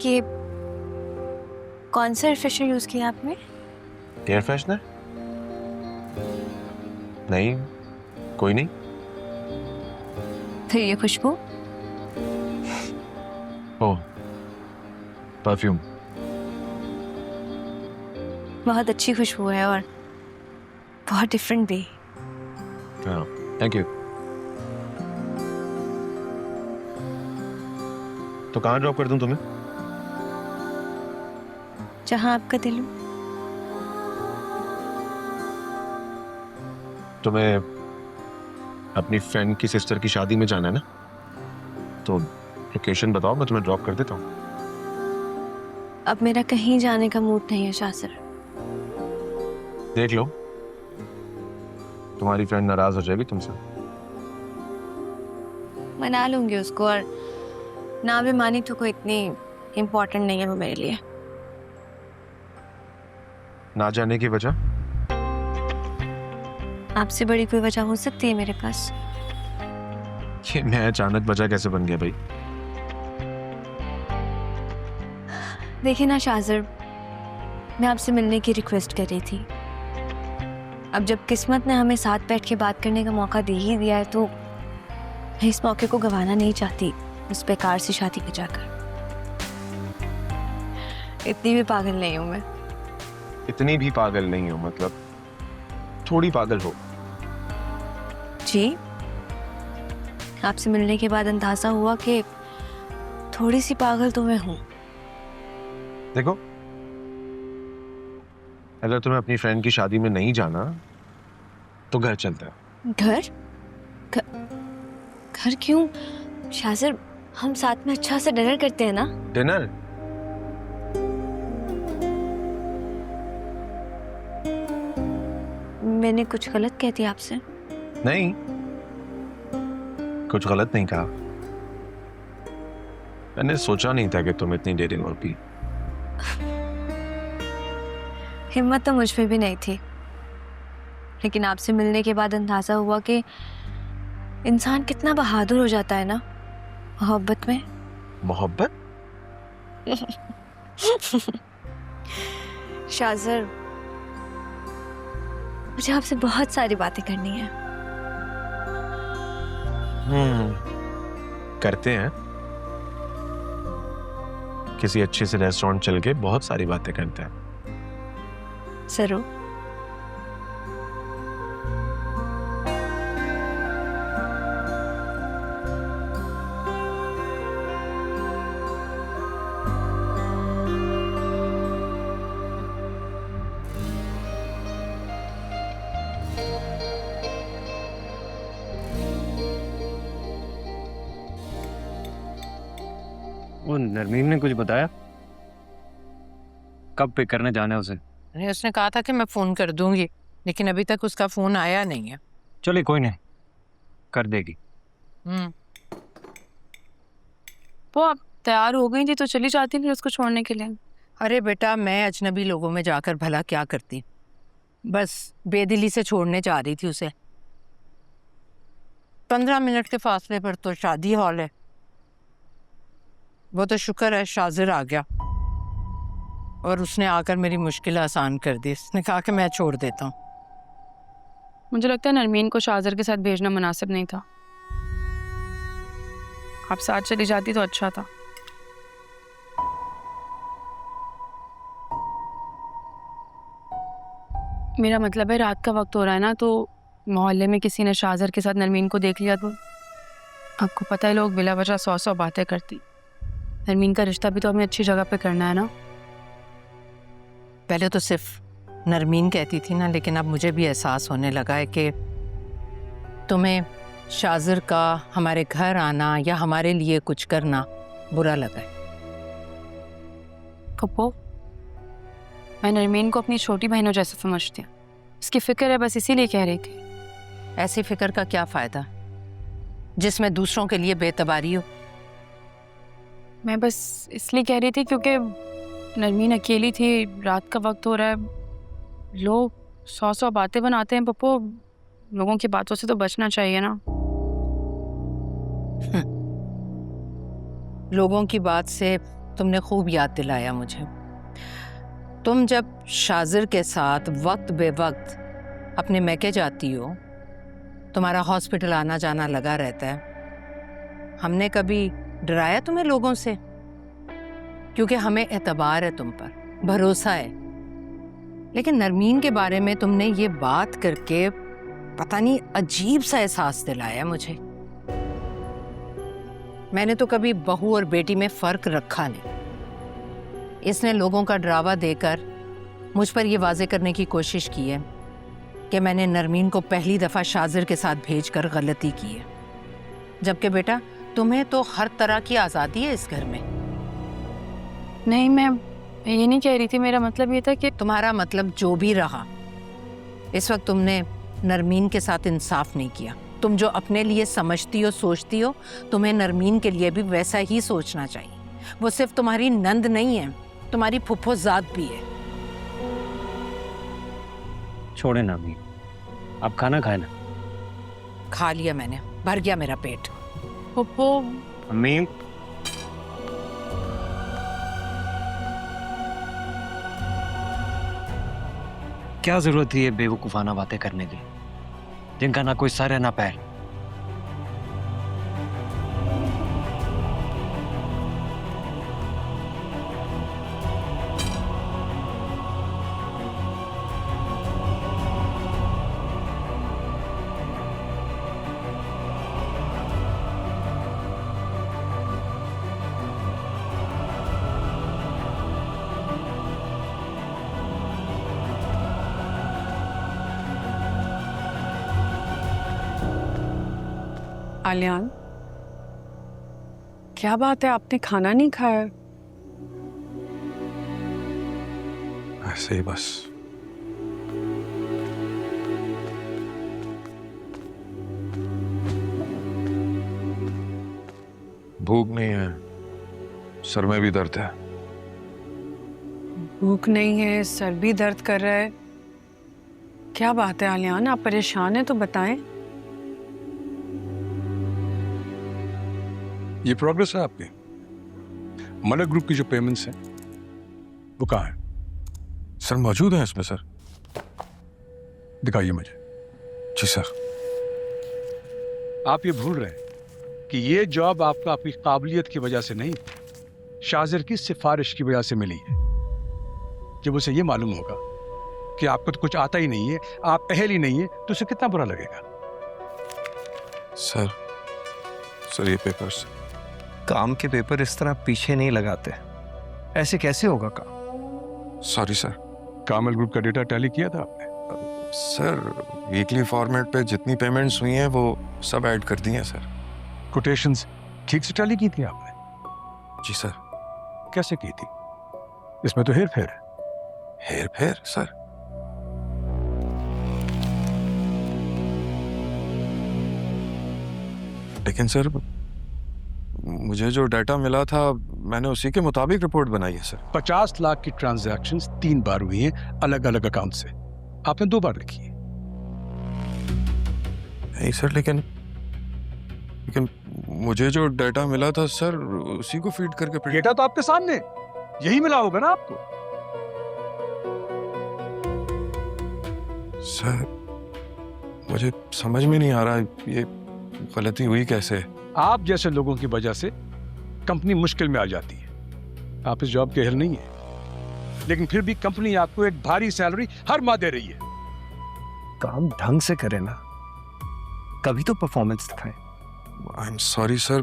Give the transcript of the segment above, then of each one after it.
ये कौन सा एयर फ्रेशनर यूज किया आपने? Air freshener? नहीं, कोई नहीं। फिर ये खुशबू? ओह, परफ्यूम। बहुत अच्छी खुशबू है और बहुत डिफरेंट भी। हाँ, थैंक यू। तो कहाँ ड्रॉप कर दूं तुम्हें? जहाँ आपका दिल हो। तुम्हें अपनी फ्रेंड की सिस्टर की शादी में जाना है ना, तो लोकेशन बताओ, मैं तुम्हें ड्रॉप कर देता हूँ। अब मेरा कहीं जाने का मूड नहीं है शाह सर। देख लो, तुम्हारी फ्रेंड नाराज हो जाएगी तुमसे। मना लूंगी उसको, और ना भी मानी तो कोई इतनी इम्पोर्टेंट नहीं है वो मेरे लिए। ना जाने की वजह? आपसे बड़ी कोई वजह हो सकती है मेरे पास? ये मैं अचानक वजह कैसे बन गया भाई? देखिए ना शाहजर, मैं आपसे मिलने की रिक्वेस्ट कर रही थी। अब जब किस्मत ने हमें साथ बैठ के बात करने का मौका दे ही दिया है, तो मैं इस मौके को गंवाना नहीं चाहती उस बेकार सी शादी में जाकर। इतनी भी पागल नहीं हूं मैं। इतनी भी पागल नहीं हो मतलब? थोड़ी पागल हो। जी, आपसे मिलने के बाद अंदाजा हुआ कि थोड़ी सी पागल तो मैं हूं। देखो, अगर तुम्हें अपनी फ्रेंड की शादी में नहीं जाना तो घर चलता है। घर? घर क्यों शाहजर? हम साथ में अच्छा से डिनर करते हैं ना। डिनर? मैंने कुछ गलत कह दिया आपसे? नहीं, कुछ गलत नहीं कहा। मैंने सोचा नहीं था कि तुम इतनी डेयरिंग होगी। हिम्मत तो मुझ में भी नहीं थी, लेकिन आपसे मिलने के बाद अंदाजा हुआ कि इंसान कितना बहादुर हो जाता है ना मोहब्बत में। मोहब्बत? शाहजर, मुझे आपसे बहुत सारी बातें करनी है। करते हैं। किसी अच्छे से रेस्टोरेंट चल के बहुत सारी बातें करते हैं। जरूर। वो नरमीन ने कुछ बताया? कब पिक करने जाना है उसे? नहीं, उसने कहा था कि मैं फोन कर दूंगी, लेकिन अभी तक उसका फोन आया नहीं है। चलिए कोई नहीं, कर देगी। वो आप तैयार हो गई थी तो चली जाती फिर उसको छोड़ने के लिए। अरे बेटा, मैं अजनबी लोगों में जाकर भला क्या करती, बस बेदिली से छोड़ने जा रही थी उसे। 15 मिनट के फासले पर तो शादी हॉल है। वो तो शुक्र है शाजिर आ गया और उसने आकर मेरी मुश्किल आसान कर दी। उसने कहा कि मैं छोड़ देता हूँ। मुझे लगता है नरमीन को शाहजर के साथ भेजना मुनासिब नहीं था। आप साथ चली जाती तो अच्छा था। मेरा मतलब है रात का वक्त हो रहा है ना, तो मोहल्ले में किसी ने शाहजर के साथ नरमीन को देख लिया तो आपको पता है लोग बिला वजह 100 बातें करती। नरमीन का रिश्ता भी तो हमें अच्छी जगह पे करना है ना। पहले तो सिर्फ नरमीन कहती थी ना, लेकिन अब मुझे भी एहसास होने लगा है कि तुम्हें शाजिर का हमारे घर आना या हमारे लिए कुछ करना बुरा लगा है। पप्पो, मैं नरमीन को अपनी छोटी बहनों जैसा समझती हूँ। इसकी फिक्र है, बस इसीलिए कह रही थी। ऐसी फिक्र का क्या फायदा जिसमें दूसरों के लिए बेतबारी हो। मैं बस इसलिए कह रही थी क्योंकि नरमीन अकेली थी, रात का वक्त हो रहा है, लोग 100 बातें बनाते हैं। पप्पो, लोगों की बातों से तो बचना चाहिए ना। लोगों की बात से तुमने खूब याद दिलाया मुझे। तुम जब शाजिर के साथ वक्त बे वक्त अपने मैके जाती हो, तुम्हारा हॉस्पिटल आना जाना लगा रहता है, हमने कभी डराया तुम्हें लोगों से? क्योंकि हमें एतबार है तुम पर, भरोसा है। लेकिन नरमीन के बारे में तुमने ये बात करके पता नहीं अजीब सा एहसास दिलाया मुझे। मैंने तो कभी बहू और बेटी में फर्क रखा नहीं। इसने लोगों का डरावा देकर मुझ पर यह वाजे करने की कोशिश की है कि मैंने नरमीन को पहली दफ़ा शाजिर के साथ भेजकर गलती की है। जबकि बेटा तुम्हें तो हर तरह की आज़ादी है इस घर में। नहीं, मैं ये नहीं कह रही थी। मेरा मतलब ये था कि तुम्हारा मतलब जो भी रहा, इस वक्त तुमने नरमीन के साथ इंसाफ नहीं किया। तुम जो अपने लिए समझती हो, सोचती हो, तुम्हें नरमीन के लिए भी वैसा ही सोचना चाहिए। वो सिर्फ तुम्हारी नंद नहीं है, तुम्हारी फुफ्फोज़ाद भी है। छोड़े ना अम्मी, आप खाना खाए ना। खा लिया मैंने, भर गया मेरा पेट। पप्पू, अम्मी, क्या जरूरत थी ये बेवकूफाना बातें करने की, जिनका ना कोई सर है ना पैर। आलियान, क्या बात है, आपने खाना नहीं खाया? ऐसे ही बस। भूख नहीं है, सर में भी दर्द है। भूख नहीं है, सर भी दर्द कर रहा है। क्या बात है आलियान, आप परेशान हैं तो बताएं। ये प्रोग्रेस है आपकी? मलक ग्रुप की जो पेमेंट्स हैं वो कहाँ है? सर मौजूद है इसमें सर। दिखाइए मुझे। जी सर। आप ये भूल रहे हैं कि ये जॉब आपको आपकी काबिलियत की वजह से नहीं, शाजिर की सिफारिश की वजह से मिली है। जब उसे ये मालूम होगा कि आपको तो कुछ आता ही नहीं है, आप अहल ही नहीं है, तो उसे कितना बुरा लगेगा। सर ये पेपर्स। काम के पेपर इस तरह पीछे नहीं लगाते, ऐसे कैसे होगा काम? Sorry sir. कामल ग्रुप का डेटा टैली किया था आपने? सर वीकली फॉर्मेट पे जितनी पेमेंट्स हुई हैं वो सब ऐड कर दी हैं सर। कोटेशंस ठीक से टैली की थी आपने? जी सर। कैसे की थी? इसमें तो हेर फेर है। हेर फेर सर? लेकिन सर मुझे जो डाटा मिला था मैंने उसी के मुताबिक रिपोर्ट बनाई है सर। 50 लाख की ट्रांजैक्शंस 3 बार हुई हैं अलग अलग अकाउंट से, आपने 2 बार लिखी है। नहीं सर, लेकिन मुझे जो डाटा मिला था सर उसी को फीड करके डेटा तो आपके सामने, यही मिला होगा ना आपको। सर मुझे समझ में नहीं आ रहा ये गलती हुई कैसे। आप जैसे लोगों की वजह से कंपनी मुश्किल में आ जाती है। आप इस जॉब के अहल नहीं है, लेकिन फिर भी कंपनी आपको एक भारी सैलरी हर माह दे रही है। काम ढंग से करे ना, कभी तो परफॉर्मेंस दिखाए। आई एम सॉरी सर,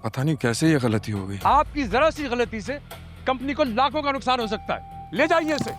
पता नहीं कैसे ये गलती हो गई। आपकी जरा सी गलती से कंपनी को लाखों का नुकसान हो सकता है। ले जाइए इसे।